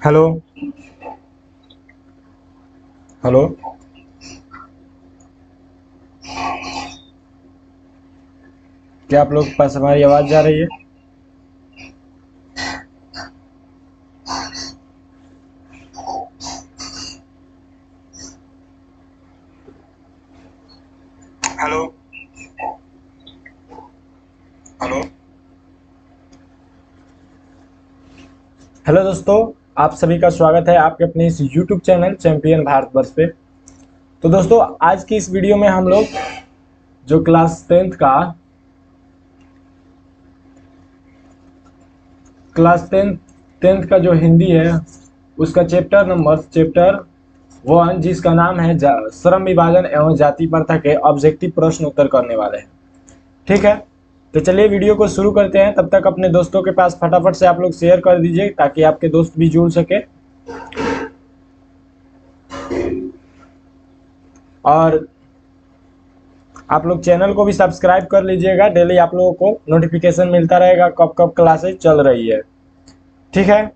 Hello. Hello. क्या आप लोग के पास हमारी आवाज़ जा रही है? हेलो। हेलो। हेलो दोस्तों, आप सभी का स्वागत है आपके अपने इस यूट्यूब चैनल चैंपियन भारतवर्ष पे। तो दोस्तों, आज की इस वीडियो में हम लोग जो क्लास टेंथ का जो हिंदी है उसका चैप्टर 1 जिसका नाम है श्रम विभाजन एवं जाति प्रथा के ऑब्जेक्टिव प्रश्न उत्तर करने वाले हैं। ठीक है, तो चलिए वीडियो को शुरू करते हैं। तब तक अपने दोस्तों के पास फटाफट से आप लोग शेयर कर दीजिए ताकि आपके दोस्त भी जुड़ सके। और आप लोग चैनल को भी सब्सक्राइब कर लीजिएगा, डेली आप लोगों को नोटिफिकेशन मिलता रहेगा कब कब क्लासेज चल रही है। ठीक है,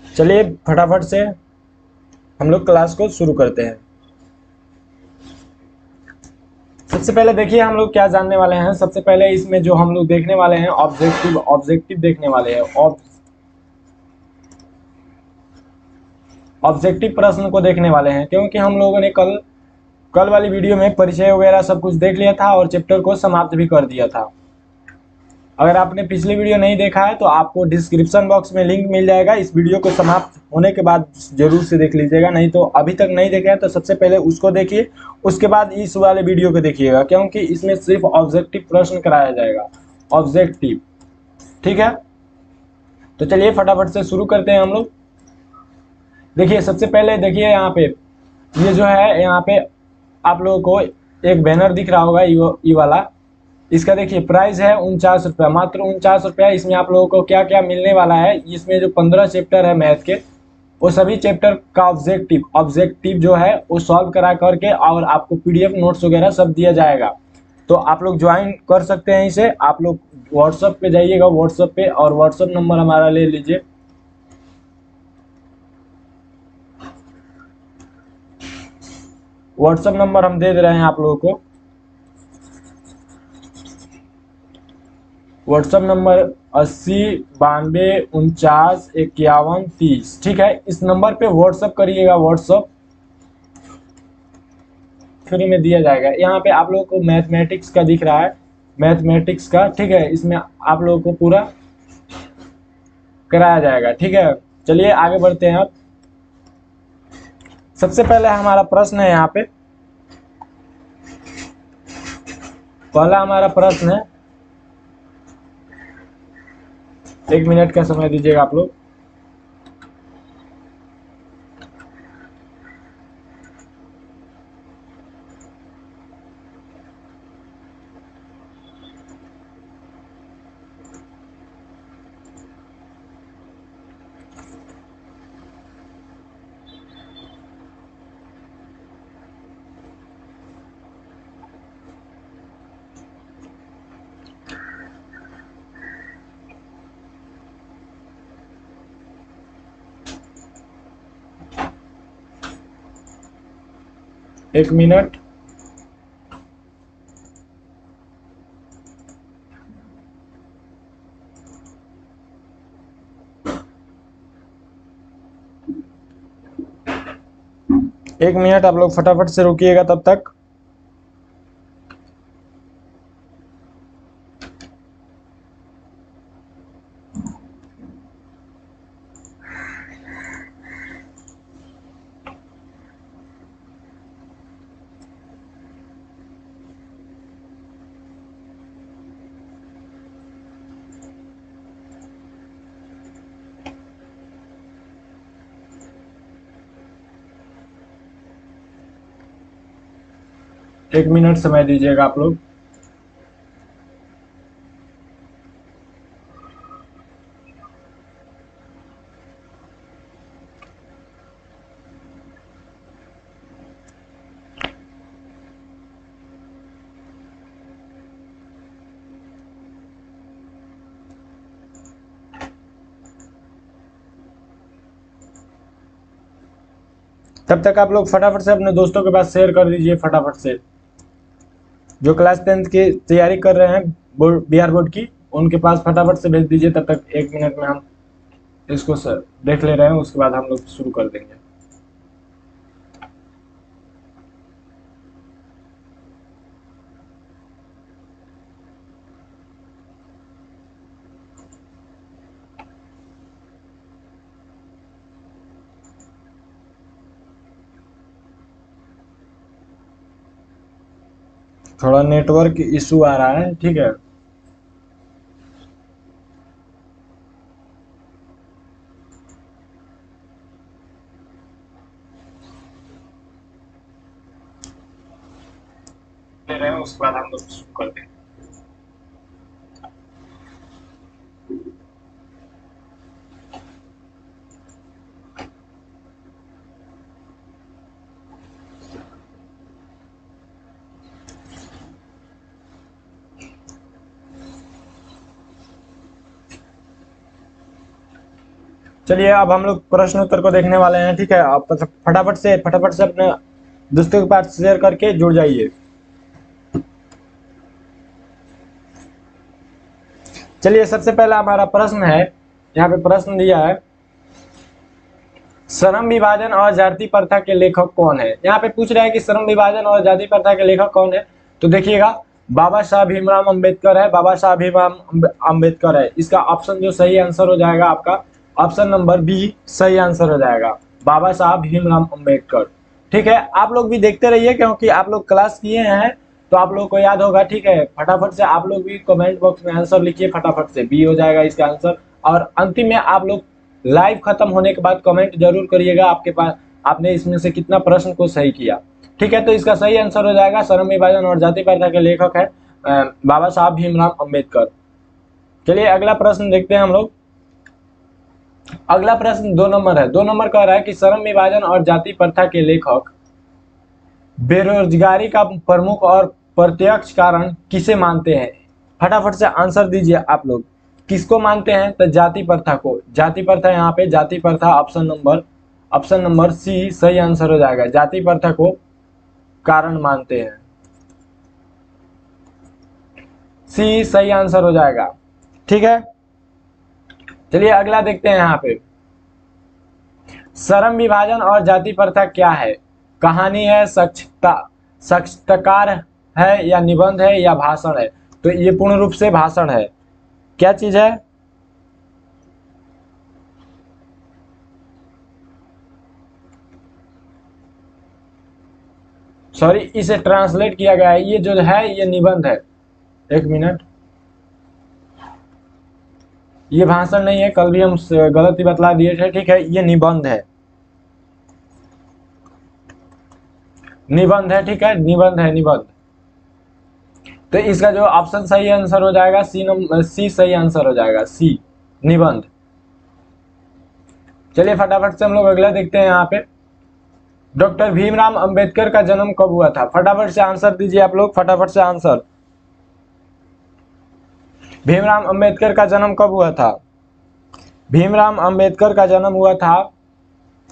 चलिए फटाफट से हम लोग क्लास को शुरू करते हैं। सबसे पहले देखिए हम लोग क्या जानने वाले हैं। सबसे पहले इसमें जो हम लोग देखने वाले हैं ऑब्जेक्टिव देखने वाले हैं। ऑब्जेक्टिव प्रश्न को देखने वाले हैं क्योंकि हम लोगों ने कल कल वाली वीडियो में परिचय वगैरह सब कुछ देख लिया था और चैप्टर को समाप्त भी कर दिया था। अगर आपने पिछली वीडियो नहीं देखा है तो आपको डिस्क्रिप्शन बॉक्स में लिंक मिल जाएगा। इस वीडियो को समाप्त होने के बाद जरूर से देख लीजिएगा, नहीं तो अभी तक नहीं देखा है तो सबसे पहले उसको देखिए, उसके बाद इस वाले वीडियो को देखिएगा क्योंकि इसमें सिर्फ ऑब्जेक्टिव प्रश्न कराया जाएगा। ऑब्जेक्टिव, ठीक है। तो चलिए फटाफट से शुरू करते हैं हम लोग। देखिए सबसे पहले देखिए यहाँ पे ये जो है यहाँ पे आप लोगों को एक बैनर दिख रहा होगा ये वाला। इसका देखिए प्राइस है 49 रुपया, मात्र 49 रुपया। इसमें आप लोगों को क्या क्या मिलने वाला है, इसमें जो 15 चैप्टर है मैथ के वो सभी चैप्टर का ऑब्जेक्टिव जो है वो सॉल्व करा करके और आपको पीडीएफ नोट्स वगैरह सब दिया जाएगा। तो आप लोग ज्वाइन कर सकते हैं इसे। आप लोग व्हाट्सएप पे जाइएगा, व्हाट्सएप पे, और व्हाट्सएप नंबर हमारा ले लीजिए। व्हाट्सएप नंबर हम दे दे रहे हैं आप लोगों को। WhatsApp number 80 92 49 51 30। ठीक है, इस नंबर पे व्हाट्सएप करिएगा। व्हाट्सएप फ्री में दिया जाएगा। यहाँ पे आप लोगों को मैथमेटिक्स का दिख रहा है, मैथमेटिक्स का, ठीक है। इसमें आप लोगों को पूरा कराया जाएगा। ठीक है, चलिए आगे बढ़ते हैं। अब सबसे पहले हमारा प्रश्न है यहाँ पे, पहला हमारा प्रश्न है, 1 मिनट का समय दीजिएगा आप लोग। एक मिनट। एक मिनट आप लोग फटाफट से रुकिएगा तब तक। एक मिनट समय दीजिएगा आप लोग। तब तक आप लोग फटाफट से अपने दोस्तों के पास शेयर कर दीजिए, फटाफट से जो क्लास 10th की तैयारी कर रहे हैं बोर्ड, बिहार बोर्ड की, उनके पास फटाफट से भेज दीजिए। तब तक 1 मिनट में हम इसको देख ले रहे हैं, उसके बाद हम लोग शुरू कर देंगे। थोड़ा नेटवर्क इशू आ रहा है, ठीक है। ले रहे हैं, उसके बाद हम लोग शुरू कर देंगे। चलिए अब हम लोग प्रश्न उत्तर को देखने वाले हैं, ठीक है। आप फटाफट से अपने दोस्तों के पास शेयर करके जुड़ जाइए। चलिए सबसे पहला हमारा प्रश्न है, यहाँ पे प्रश्न दिया है, श्रम विभाजन और जाति प्रथा के लेखक कौन है। यहाँ पे पूछ रहा है कि श्रम विभाजन और जाति प्रथा के लेखक कौन है। तो देखिएगा, बाबा साहब भीमराव अंबेडकर है, बाबा साहब भीमराव अंबेडकर है। इसका ऑप्शन जो सही आंसर हो जाएगा आपका ऑप्शन नंबर बी सही आंसर हो जाएगा, बाबा साहब भीमराव अंबेडकर। ठीक है, आप लोग भी देखते रहिए क्योंकि आप लोग क्लास किए हैं तो आप लोग को याद होगा। ठीक है, फटाफट से आप लोग भी कमेंट बॉक्स में आंसर लिखिए, फटाफट से बी हो जाएगा इसका आंसर। और अंतिम में आप लोग लाइव खत्म होने के बाद कमेंट जरूर करिएगा आपके पास आपने इसमें से कितना प्रश्न को सही किया। ठीक है, तो इसका सही आंसर हो जाएगा, श्रम विभाजन और जाति प्रथा के लेखक है बाबा साहब भीमराव अंबेडकर। चलिए अगला प्रश्न देखते हैं हम लोग। अगला प्रश्न 2 नंबर है। 2 नंबर कह रहा है कि श्रम विभाजन और जाति प्रथा के लेखक बेरोजगारी का प्रमुख और प्रत्यक्ष कारण किसे मानते हैं। फटाफट से आंसर दीजिए आप लोग, किसको मानते हैं। तो जाति प्रथा को, जाति प्रथा, यहाँ पे जाति प्रथा ऑप्शन नंबर सी सही आंसर हो जाएगा, जाति प्रथा को कारण मानते हैं, सी सही आंसर हो जाएगा। ठीक है, चलिए अगला देखते हैं। यहाँ पे श्रम विभाजन और जाति प्रथा क्या है। कहानी है, साक्षात्कार है, या निबंध है, या भाषण है। तो ये पूर्ण रूप से भाषण है। क्या चीज है, सॉरी इसे ट्रांसलेट किया गया है, ये जो है ये निबंध है। 1 मिनट, ये भाषण नहीं है, कल भी हम गलत ही बतला दिए थे। ठीक है, ये निबंध है, निबंध है। ठीक है, निबंध है, निबंध। तो इसका जो ऑप्शन सही आंसर हो जाएगा सी सही आंसर हो जाएगा, सी निबंध। चलिए फटाफट से हम लोग अगला देखते हैं। यहाँ पे डॉक्टर भीमराव अंबेडकर का जन्म कब हुआ था। फटाफट से आंसर दीजिए आप लोग, फटाफट से आंसर। भीमराव अंबेडकर का जन्म कब हुआ था। भीमराव अंबेडकर का जन्म हुआ था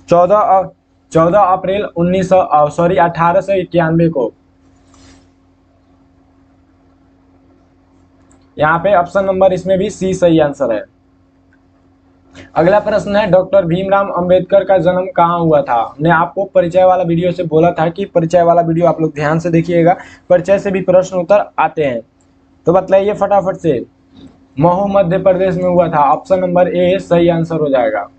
14 अप्रैल 1891 को। यहाँ पे ऑप्शन नंबर इसमें भी सी सही आंसर है। अगला प्रश्न है, डॉक्टर भीमराव अंबेडकर का जन्म कहाँ हुआ था। हमने आपको परिचय वाला वीडियो से बोला था कि परिचय वाला वीडियो आप लोग ध्यान से देखिएगा, परिचय से भी प्रश्न उत्तर आते हैं। तो बताइए फटाफट से, महू मध्य प्रदेश में हुआ था, ऑप्शन नंबर ए सही आंसर हो जाएगा।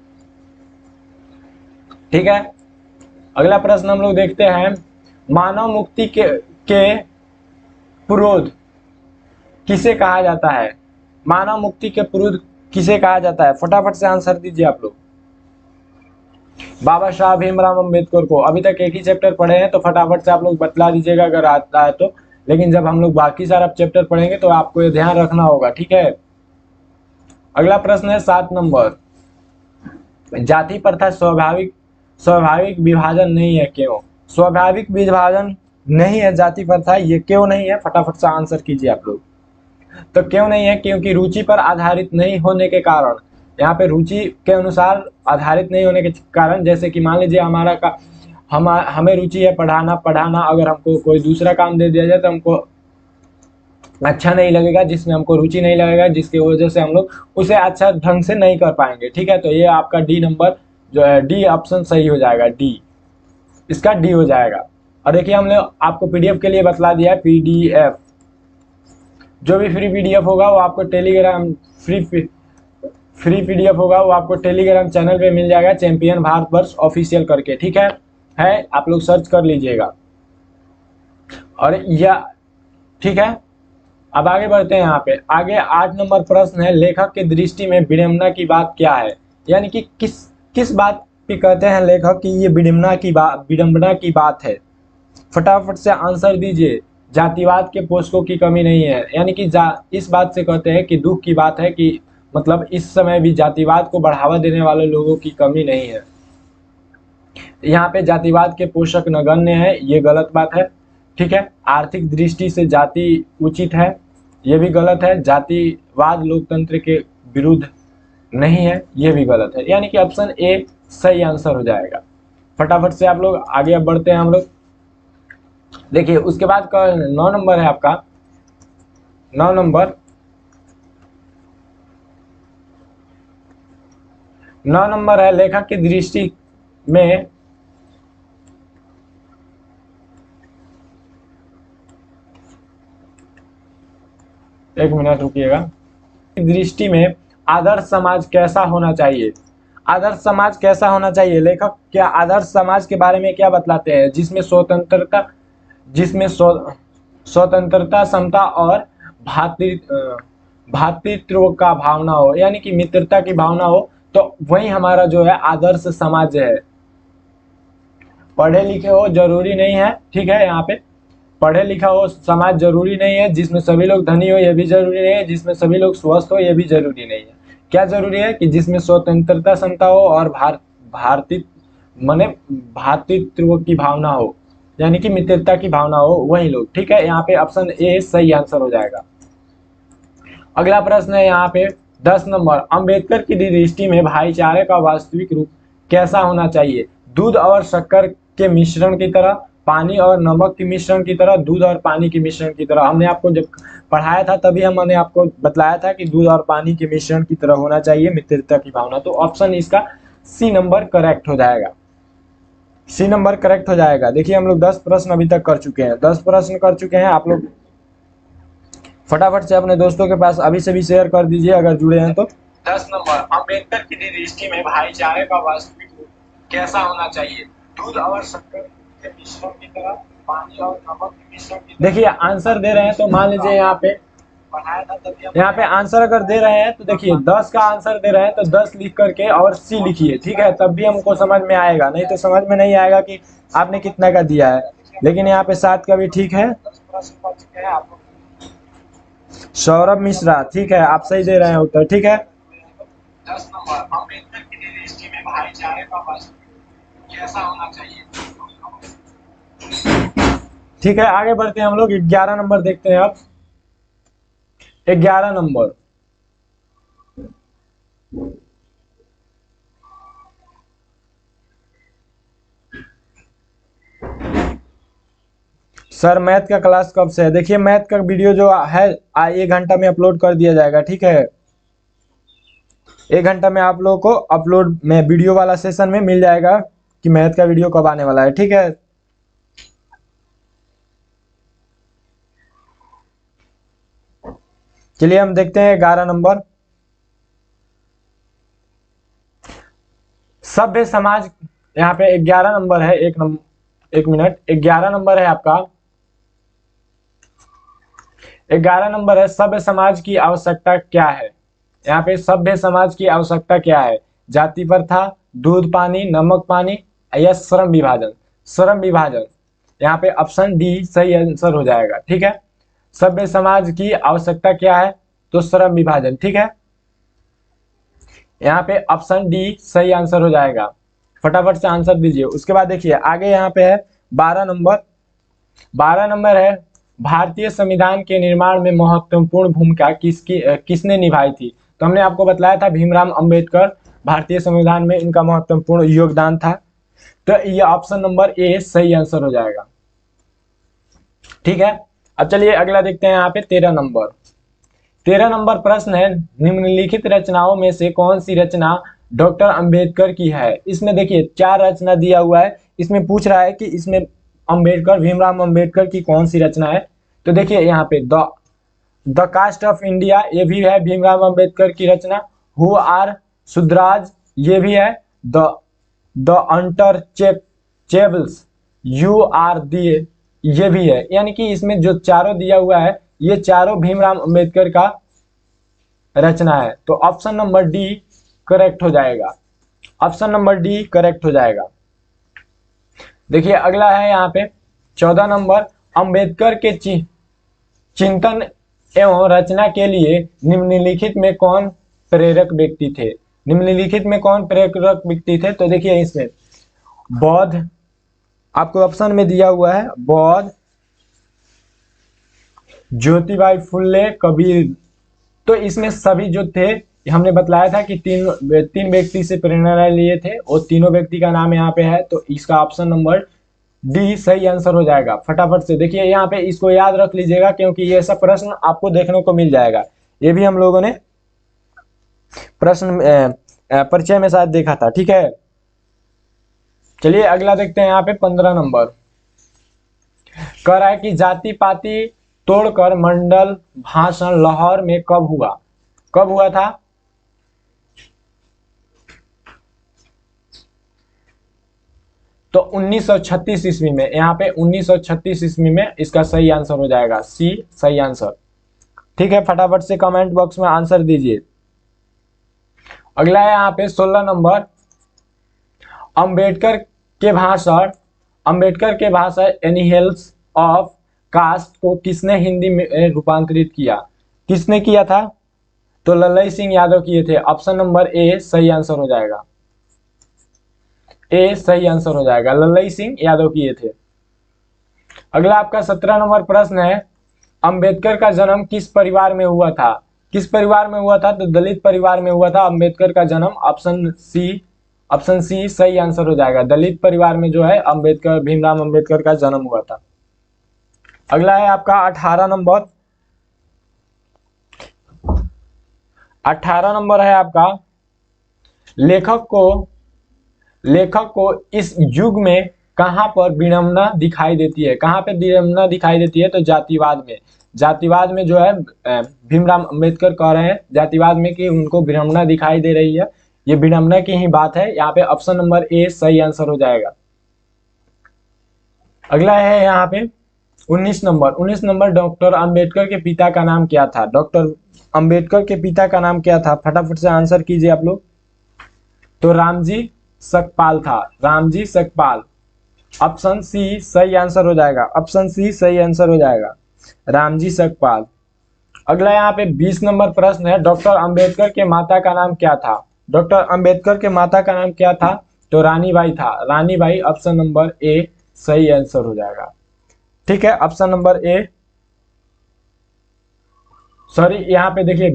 ठीक है, अगला प्रश्न हम लोग देखते हैं, मानव मुक्ति के पुरोध किसे कहा जाता है। मानव मुक्ति के पुरोध किसे कहा जाता है। फटाफट से आंसर दीजिए आप लोग। बाबा साहब भीमराव अंबेडकर को। अभी तक एक ही चैप्टर पढ़े हैं तो फटाफट से आप लोग बतला दीजिएगा अगर आता है तो, लेकिन जब हम लोग बाकी सारा चैप्टर पढ़ेंगे तो आपको ये ध्यान रखना होगा। ठीक है, अगला प्रश्न है 7 नंबर, जाति प्रथा स्वाभाविक विभाजन नहीं है, क्यों। स्वाभाविक विभाजन नहीं है जाति प्रथा, ये क्यों नहीं है। फटाफट से आंसर कीजिए आप लोग। तो क्यों नहीं है, क्योंकि रुचि पर आधारित नहीं होने के कारण। यहाँ पे रुचि के अनुसार आधारित नहीं होने के कारण, जैसे कि मान लीजिए हमें रुचि है पढ़ाना, अगर हमको कोई दूसरा काम दे दिया जाए तो हमको अच्छा नहीं लगेगा, जिसमें हमको रुचि नहीं लगेगा, जिसकी वजह से हम लोग उसे अच्छा ढंग से नहीं कर पाएंगे। ठीक है, तो ये आपका डी नंबर जो है, डी ऑप्शन सही हो जाएगा, डी, इसका डी हो जाएगा। और देखिए हमने आपको पीडीएफ के लिए बतला दिया है, पीडीएफ जो भी फ्री पीडीएफ होगा वो आपको टेलीग्राम फ्री पीडीएफ होगा वो आपको टेलीग्राम चैनल पे मिल जाएगा, चैंपियन भारतवर्ष ऑफिशियल करके। ठीक है आप लोग सर्च कर लीजिएगा। और यह ठीक है, अब आगे बढ़ते हैं। यहाँ पे आगे 8 नंबर प्रश्न है, लेखक की दृष्टि में विडंबना की बात क्या है? यानी कि किस बात पे कहते हैं लेखक कि ये विडंबना की बात है? फटाफट से आंसर दीजिए। जातिवाद के पोषकों की कमी नहीं है, यानी कि इस बात से कहते हैं कि दुख की बात है कि मतलब इस समय भी जातिवाद को बढ़ावा देने वाले लोगों की कमी नहीं है। यहाँ पे जातिवाद के पोषक नगण्य है, ये गलत बात है। ठीक है, आर्थिक दृष्टि से जाति उचित है, ये भी गलत है। जातिवाद लोकतंत्र के विरुद्ध नहीं है, ये भी गलत है। यानी कि ऑप्शन ए सही आंसर हो जाएगा। फटाफट से आप लोग आगे अब बढ़ते हैं हम लोग। देखिए उसके बाद का 9 नंबर है आपका, 9 नंबर है, लेखक की दृष्टि में एक मिनट रुकिएगा। दृष्टि में आदर्श समाज कैसा होना चाहिए? आदर्श समाज कैसा होना चाहिए? लेखक क्या आदर्श समाज के बारे में क्या बतलाते हैं? जिसमें स्वतंत्रता, समता और भातृत्व का भावना हो, यानी कि मित्रता की भावना हो, तो वही हमारा जो है आदर्श समाज है। पढ़े लिखे हो जरूरी नहीं है। ठीक है, यहाँ पे पढ़े लिखा हो समाज जरूरी नहीं है, जिसमें सभी लोग धनी हो ये भी जरूरी नहीं है, जिसमें सभी लोग स्वस्थ हो ये भी जरूरी नहीं है। क्या जरूरी है? कि जिसमें स्वतंत्रता, समता हो और भातृत्व की भावना हो, यानी कि मित्रता की भावना हो, वही लोग। ठीक है, यहाँ पे ऑप्शन ए सही आंसर हो जाएगा। अगला प्रश्न है यहाँ पे 10 नंबर, अंबेडकर की दृष्टि में भाईचारे का वास्तविक रूप कैसा होना चाहिए? दूध और शक्कर के मिश्रण की तरह, पानी और नमक के मिश्रण की तरह, दूध और पानी के मिश्रण की तरह। हमने आपको जब पढ़ाया था तभी हमने आपको बतलाया था कि दूध और पानी के मिश्रण की तरह होना चाहिए मित्रता की भावना। तो ऑप्शन इसका सी नंबर करेक्ट हो जाएगा, सी नंबर करेक्ट हो जाएगा। देखिए हम लोग 10 प्रश्न अभी तक कर चुके हैं, 10 प्रश्न कर चुके हैं। आप लोग फटाफट से अपने दोस्तों के पास अभी से भी शेयर कर दीजिए अगर जुड़े हैं तो। 10 नंबर, अंबेडकर की दृष्टि में भाईचारे का वास्तविक रूप कैसा होना चाहिए? दूध और शक्कर के मिश्रण की तरह, पानी और नमक के मिश्रण की तरह। देखिए आंसर दे रहे हैं तो मान लीजिए यहाँ पे आंसर अगर दे रहे हैं तो देखिए 10 का आंसर दे रहे हैं तो 10 लिख करके और सी लिखिए। ठीक है, तब भी हमको समझ में आएगा, नहीं तो समझ में नहीं आएगा कि आपने कितना का दिया है। लेकिन यहाँ पे 7 का भी ठीक है। सौरभ मिश्रा, ठीक है, आप सही दे रहे हैं उत्तर। ठीक है, 10 नंबर, अंबेडकर की दृष्टि में भाईचारे का वास्तविक कैसा होना चाहिए? ठीक है, आगे बढ़ते हैं हम लोग। 11 नंबर देखते हैं अब। 11 नंबर, सर मैथ का क्लास कब से है? देखिए मैथ का वीडियो जो है 1 घंटा में अपलोड कर दिया जाएगा। ठीक है, 1 घंटा में आप लोगों को अपलोड में वीडियो वाला सेशन में मिल जाएगा कि मैथ का वीडियो कब आने वाला है। ठीक है, चलिए हम देखते हैं 11 नंबर। सभ्य समाज, यहाँ पे 11 नंबर है। एक मिनट, 11 नंबर है आपका, 11 नंबर है, सभ्य समाज की आवश्यकता क्या है? यहाँ पे सभ्य समाज की आवश्यकता क्या है? जाति प्रथा, दूध पानी, नमक पानी या श्रम विभाजन? श्रम विभाजन, यहाँ पे ऑप्शन डी सही आंसर हो जाएगा। ठीक है, सभ्य समाज की आवश्यकता क्या है? तो श्रम विभाजन। ठीक है, यहाँ पे ऑप्शन डी सही आंसर हो जाएगा। फटाफट से आंसर दीजिए। उसके बाद देखिए आगे यहाँ पे है 12 नंबर। 12 नंबर है, भारतीय संविधान के निर्माण में महत्वपूर्ण भूमिका किसने निभाई थी? तो हमने आपको बतलाया था भीमराव अंबेडकर, भारतीय संविधान में इनका महत्वपूर्ण योगदान था। तो ये ऑप्शन नंबर ए सही आंसर हो जाएगा। ठीक है, अब चलिए अगला देखते हैं यहाँ पे 13 नंबर। 13 नंबर प्रश्न है, निम्नलिखित रचनाओं में से कौन सी रचना डॉक्टर अंबेडकर की है। इसमें देखिए 4 रचना दिया हुआ है, इसमें पूछ रहा है कि इसमें अंबेडकर, भीमराव अंबेडकर की कौन सी रचना है। तो देखिए यहाँ पे द कास्ट ऑफ इंडिया, ये भी है भीमराव अंबेडकर की रचना। हु आर सुद्राज, ये भी है। द अनटचेबल्स, यू आर दिए, ये भी है। यानी कि इसमें जो चारों दिया हुआ है ये चारों भीमराव अंबेडकर का रचना है। तो ऑप्शन नंबर डी करेक्ट हो जाएगा। ऑप्शन नंबर डी करेक्ट हो जाएगा। देखिए अगला है यहाँ पे 14 नंबर, अंबेडकर के चिंतन एवं रचना के लिए निम्नलिखित में कौन प्रेरक व्यक्ति थे। निम्नलिखित में कौन प्रेरक व्यक्ति थे। तो देखिए इसमें बौद्ध, आपको ऑप्शन में दिया हुआ है बौद्ध, ज्योतिबाई फुल्ले, कबीर। तो इसमें सभी जो थे, हमने बतलाया था कि तीन व्यक्ति से प्रेरणा लिए थे और तीनों व्यक्ति का नाम यहाँ पे है। तो इसका ऑप्शन नंबर डी सही आंसर हो जाएगा। फटाफट से देखिए यहाँ पे, इसको याद रख लीजिएगा क्योंकि ये सब प्रश्न आपको देखने को मिल जाएगा। ये भी हम लोगों ने प्रश्न परिचय में शायद देखा था। ठीक है, चलिए अगला देखते हैं यहाँ पे 15 नंबर। कह रहा है कि जाति पाति तोड़कर मंडल भाषण लाहौर में कब हुआ। कब हुआ था। तो 1936 ईस्वी में। यहाँ पे 1936 ईस्वी में इसका सही आंसर हो जाएगा, सी सही आंसर। ठीक है, फटाफट से कमेंट बॉक्स में आंसर दीजिए। अगला है यहाँ पे 16 नंबर, अंबेडकर के भाषण एनिहेल्स ऑफ कास्ट को किसने हिंदी में रूपांतरित किया। किसने किया था। तो लल्लई सिंह यादव किए थे। ऑप्शन नंबर ए सही आंसर हो जाएगा। ए सही आंसर हो जाएगा, लल्लई सिंह यादव किए थे। अगला आपका 17 नंबर प्रश्न है, अंबेडकर का जन्म किस परिवार में हुआ था। किस परिवार में हुआ था। तो दलित परिवार में हुआ था अंबेडकर का जन्म। ऑप्शन सी सही आंसर हो जाएगा। दलित परिवार में जो है अंबेडकर, भीमराव अंबेडकर का जन्म हुआ था। अगला है आपका 18 नंबर। 18 नंबर है आपका, लेखक को इस युग में कहां पर विडंबना दिखाई देती है। कहां पे विडंबना दिखाई देती है। तो जातिवाद में। जातिवाद में जो है भीमराव अंबेडकर कह रहे हैं जातिवाद में कि उनको विडंबना दिखाई दे रही है। ये विडंबना की ही बात है। यहाँ पे ऑप्शन नंबर ए सही आंसर हो जाएगा। अगला है यहाँ पे 19 नंबर। 19 नंबर, डॉक्टर अंबेडकर के पिता का नाम क्या था। डॉक्टर अंबेडकर के पिता का नाम क्या था। फटाफट से आंसर कीजिए आप लोग। तो रामजी सकपाल था। रामजी सकपाल। ऑप्शन सी सही आंसर हो जाएगा। ऑप्शन सी सही आंसर हो जाएगा, रामजी सकपाल। अगला यहाँ पे 20 नंबर प्रश्न है, डॉक्टर अंबेडकर के माता का नाम क्या था। डॉक्टर अंबेडकर के माता का नाम क्या था। तो रानीबाई था। रानीबाई ऑप्शन नंबर ए सही आंसर हो जाएगा। ठीक है, ऑप्शन नंबर ए, सॉरी यहाँ पे देखिए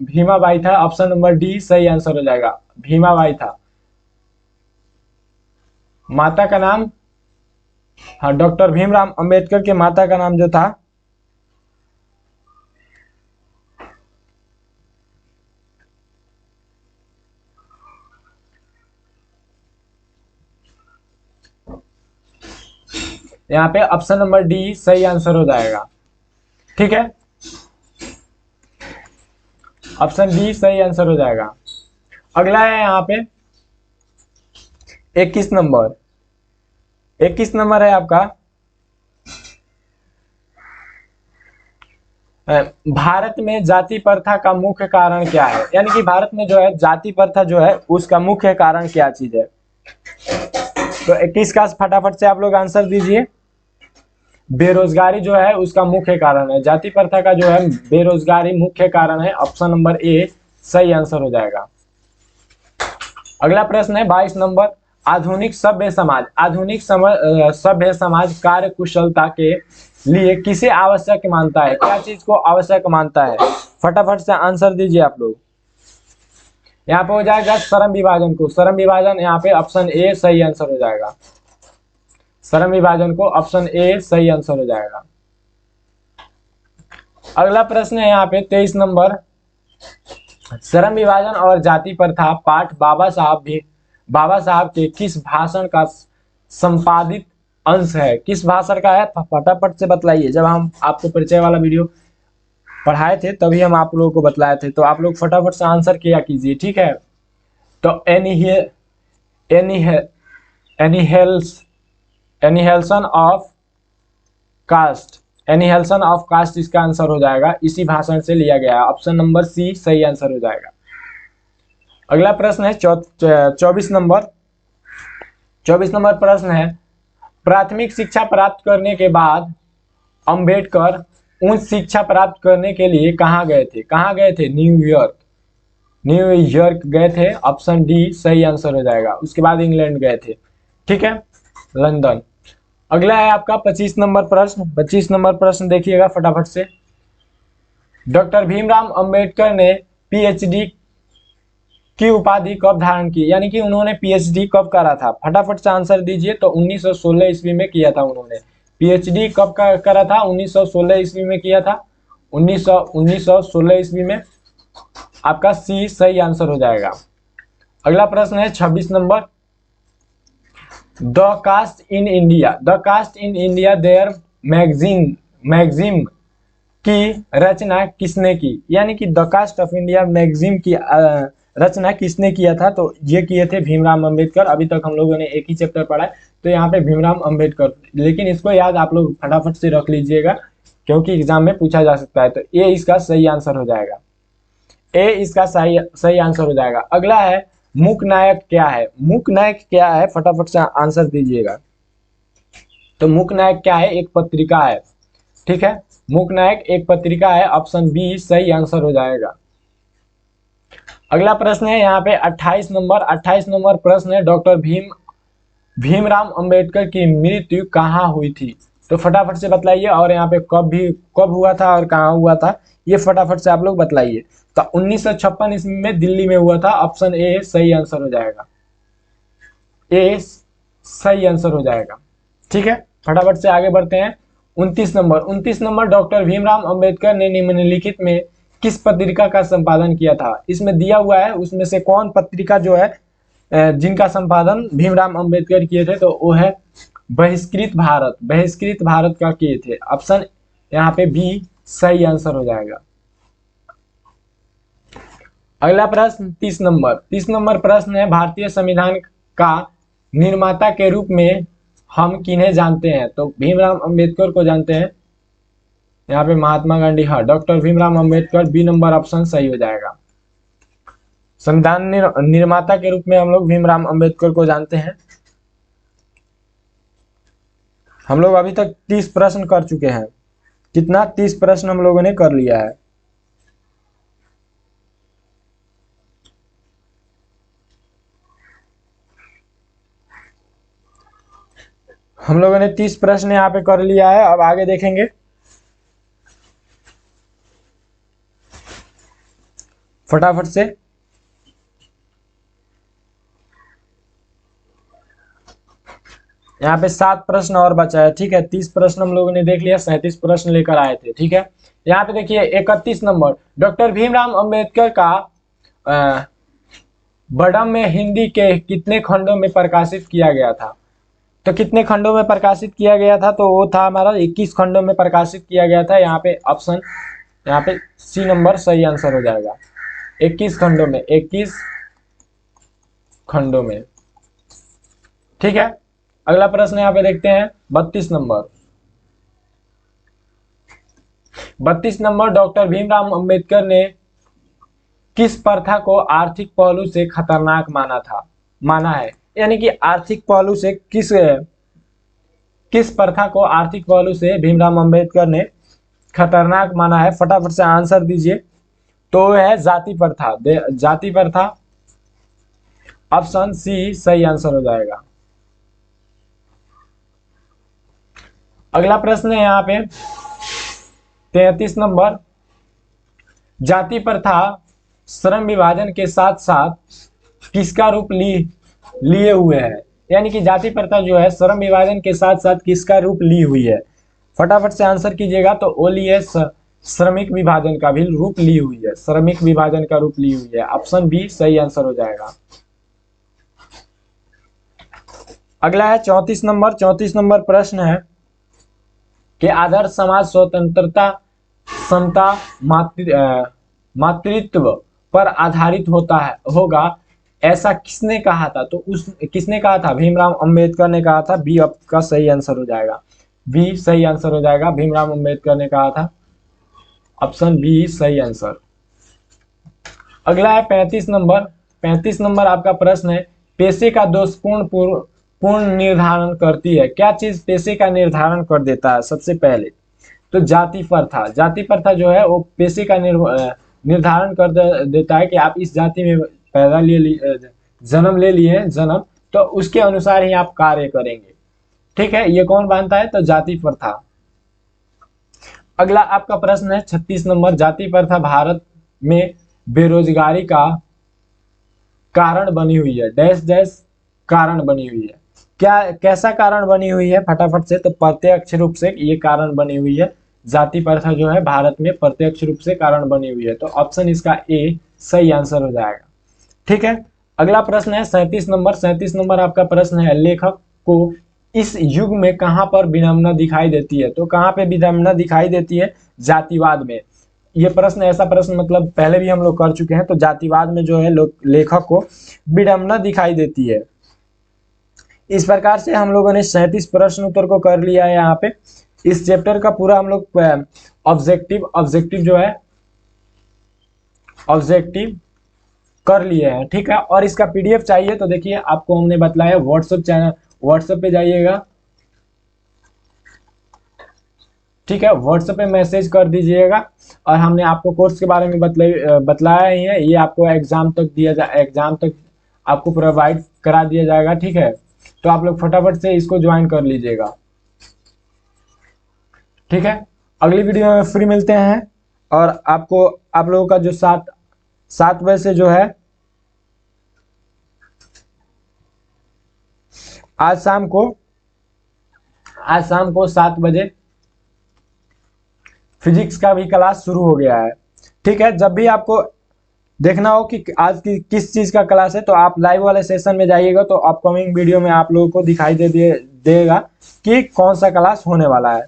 भीमाबाई था। ऑप्शन नंबर डी सही आंसर हो जाएगा, भीमाबाई था। माता का नाम, हाँ, डॉक्टर भीमराव अंबेडकर के माता का नाम जो था यहाँ पे ऑप्शन नंबर डी सही आंसर हो जाएगा। ठीक है, ऑप्शन डी सही आंसर हो जाएगा। अगला है यहाँ पे 21 नंबर। 21 नंबर है आपका, भारत में जाति प्रथा का मुख्य कारण क्या है। यानी कि भारत में जो है जाति प्रथा जो है उसका मुख्य कारण क्या चीज है। तो 21 का फटाफट से आप लोग आंसर दीजिए। बेरोजगारी जो है उसका मुख्य कारण है। जाति प्रथा का जो है बेरोजगारी मुख्य कारण है। ऑप्शन नंबर ए सही आंसर हो जाएगा। अगला प्रश्न है 22 नंबर, आधुनिक सभ्य समाज। आधुनिक सभ्य समाज कार्य कुशलता के लिए किसे आवश्यक मानता है। क्या चीज को आवश्यक मानता है। फटाफट से आंसर दीजिए आप लोग। यहाँ पे हो जाएगा श्रम विभाजन को, श्रम विभाजन यहाँ पे ऑप्शन ए सही आंसर हो जाएगा। श्रम विभाजन को ऑप्शन ए सही आंसर हो जाएगा। अगला प्रश्न है यहाँ पे 23 नंबर, श्रम विभाजन और जाति प्रथा पाठ बाबा साहब के किस भाषण का संपादित अंश है? किस भाषण का है? फटाफट से बतलाइए। जब हम आपको परिचय वाला वीडियो पढ़ाए थे तभी हम आप लोगों को बतलाए थे, तो आप लोग फटाफट से आंसर किया कीजिए, ठीक है। तो एनिहेल्सन ऑफ कास्ट इसका आंसर हो जाएगा, इसी भाषण से लिया गया है। ऑप्शन नंबर सी सही आंसर हो जाएगा। अगला प्रश्न है 24 नंबर प्रश्न है, प्राथमिक शिक्षा प्राप्त करने के बाद अंबेडकर उच्च शिक्षा प्राप्त करने के लिए कहाँ गए थे? न्यूयॉर्क गए थे, ऑप्शन डी सही आंसर हो जाएगा। उसके बाद इंग्लैंड गए थे, ठीक है, लंदन। अगला है आपका 25 नंबर प्रश्न देखिएगा फटाफट से। डॉक्टर भीमराव अंबेडकर ने पीएचडी की उपाधि कब धारण की? यानी कि उन्होंने पीएचडी कब करा था? फटाफट से आंसर दीजिए। तो 1916 ईस्वी में किया था उन्होंने। पीएचडी कब करा था? 1916 ईस्वी में किया था। 1916 ईस्वी में आपका सी सही आंसर हो जाएगा। अगला प्रश्न है 26 नंबर, the caste in India there magazine की रचना किसने की? यानी कि the caste of India magazine की रचना किसने किया था? तो ये किए थे भीमराव अंबेडकर। अभी तक हम लोगों ने एक ही चैप्टर पढ़ा है, तो यहाँ पे भीमराव अंबेडकर, लेकिन इसको याद आप लोग फटाफट से रख लीजिएगा क्योंकि एग्जाम में पूछा जा सकता है। तो ए इसका सही आंसर हो जाएगा। सही आंसर हो जाएगा। अगला है मूक नायक क्या है? फटाफट से आंसर दीजिएगा। तो मूक नायक क्या है? एक पत्रिका है, ठीक है। मूक नायक एक पत्रिका है, ऑप्शन बी सही आंसर हो जाएगा। अगला प्रश्न है यहाँ पे 28 नंबर प्रश्न है, डॉक्टर भीमराव अंबेडकर की मृत्यु कहाँ हुई थी? तो फटाफट से बतलाइए। और यहाँ पे कब हुआ था और कहाँ हुआ था, ये फटाफट से आप लोग बतलाइए। तो 1956 ईस्वी में दिल्ली में हुआ था, ऑप्शन ए सही आंसर हो जाएगा। ए सही आंसर हो जाएगा, ठीक है। फटाफट से आगे बढ़ते हैं। 29 नंबर डॉक्टर भीमराव अंबेडकर ने निम्नलिखित में किस पत्रिका का संपादन किया था? इसमें दिया हुआ है उसमें से कौन पत्रिका जो है जिनका संपादन भीमराव अंबेडकर किए थे, तो वो है बहिष्कृत भारत का किए थे। ऑप्शन यहाँ पे बी सही आंसर हो जाएगा। अगला प्रश्न 30 नंबर प्रश्न है, भारतीय संविधान का निर्माता के रूप में हम किन्हें जानते हैं? तो भीमराव अंबेडकर को जानते हैं। यहाँ पे महात्मा गांधी, हाँ, doctor Bhimrao Ambedkar, B number option सही हो जाएगा। संविधान निर्माता के रूप में हम लोग भीमराव अंबेडकर को जानते हैं। हम लोग अभी तक 30 प्रश्न कर चुके हैं। कितना? 30 प्रश्न हम लोगों ने कर लिया है। हम लोगों ने 30 प्रश्न यहाँ पे कर लिया है। अब आगे देखेंगे। फटाफट से यहाँ पे 7 प्रश्न और बचा है, ठीक है। 30 प्रश्न हम लोगों ने देख लिया, 37 प्रश्न लेकर आए थे, ठीक है। यहाँ पे देखिए 31 नंबर, डॉक्टर भीमराव अंबेडकर का बड़म में हिंदी के कितने खंडों में प्रकाशित किया गया था? तो कितने खंडों में प्रकाशित किया गया था? तो वो था हमारा 21 खंडों में प्रकाशित किया गया था। यहाँ पे ऑप्शन, यहाँ पे सी नंबर सही आंसर हो जाएगा। 21 खंडों में, ठीक है। अगला प्रश्न यहाँ पे देखते हैं 32 नंबर डॉक्टर भीमराव अंबेडकर ने किस प्रथा को आर्थिक पहलू से खतरनाक माना है? यानी कि आर्थिक पहलू से किस प्रथा को आर्थिक पहलू से भीमराव अंबेडकर ने खतरनाक माना है? फटाफट से आंसर दीजिए। तो है जाति प्रथा, ऑप्शन सी सही आंसर हो जाएगा। अगला प्रश्न है यहाँ पे 33 नंबर, जाति प्रथा श्रम विभाजन के साथ साथ किसका रूप लिए हुए है, यानी कि जाति प्रथा जो है श्रम विभाजन के साथ साथ किसका रूप ली हुई है। फटाफट से आंसर कीजिएगा। तो ओ ली है, श्रमिक विभाजन का भी रूप ली हुई है, श्रमिक विभाजन का रूप ली हुई है। ऑप्शन बी सही आंसर हो जाएगा। अगला है 34 नंबर। 34 नंबर प्रश्न है कि आदर्श समाज स्वतंत्रता, समता, मातृत्व पर आधारित होगा, ऐसा किसने कहा था। तो किसने कहा था, भीमराव अंबेडकर ने कहा था। बी आपका सही आंसर हो जाएगा, बी सही आंसर हो जाएगा, भीमराव अंबेडकर ने कहा था। ऑप्शन बी सही आंसर। अगला है 35 नंबर। 35 नंबर आपका प्रश्न है, पेशे का दोषपूर्ण पूर्ण निर्धारण करती है। क्या चीज पेशे का निर्धारण कर देता है। सबसे पहले तो जाति प्रथा। जाति प्रथा जो है वो पेशे का निर्धारण कर देता है कि आप इस जाति में जन्म ले लिए हैं, जन्म, तो उसके अनुसार ही आप कार्य करेंगे। ठीक है, ये कौन बांधता है, तो जाति प्रथा। अगला आपका प्रश्न है 36 नंबर। जाति प्रथा भारत में बेरोजगारी का कारण बनी हुई है। डैश डैश कारण बनी हुई है। क्या कैसा कारण बनी हुई है, फटाफट से। तो प्रत्यक्ष रूप से ये कारण बनी हुई है। जाति प्रथा जो है भारत में प्रत्यक्ष रूप से कारण बनी हुई है। तो ऑप्शन इसका ए सही आंसर हो जाएगा। ठीक है, अगला प्रश्न है 37 नंबर। 37 नंबर आपका प्रश्न है, लेखक को इस युग में कहां पर विडंबना दिखाई देती है। तो कहां पे विडंबना दिखाई देती है, जातिवाद में। ये प्रश्न, ऐसा प्रश्न मतलब पहले भी हम लोग कर चुके हैं। तो जातिवाद में जो है लेखक को विडंबना दिखाई देती है। इस प्रकार से हम लोगों ने 37 प्रश्न उत्तर को कर लिया है। यहाँ पे इस चैप्टर का पूरा हम लोग ऑब्जेक्टिव जो है ऑब्जेक्टिव कर लिए हैं। ठीक है, और इसका पीडीएफ चाहिए तो देखिए आपको हमने बतलाया व्हाट्सएप चैनल, व्हाट्सएप पे जाइएगा। ठीक है, व्हाट्सएप पे मैसेज कर दीजिएगा और हमने आपको कोर्स के बारे में बतलाया ही है। ये आपको एग्जाम तक आपको प्रोवाइड करा दिया जाएगा। ठीक है, तो आप लोग फटाफट से इसको ज्वाइन कर लीजिएगा। ठीक है, अगली वीडियो में फ्री मिलते हैं। और आपको आप लोगों का जो 7 बजे से जो है आज शाम को 7 बजे फिजिक्स का भी क्लास शुरू हो गया है। ठीक है, जब भी आपको देखना हो कि आज की किस चीज का क्लास है तो आप लाइव वाले सेशन में जाइएगा। तो अपकमिंग वीडियो में आप लोगों को दिखाई देगा कि कौन सा क्लास होने वाला है।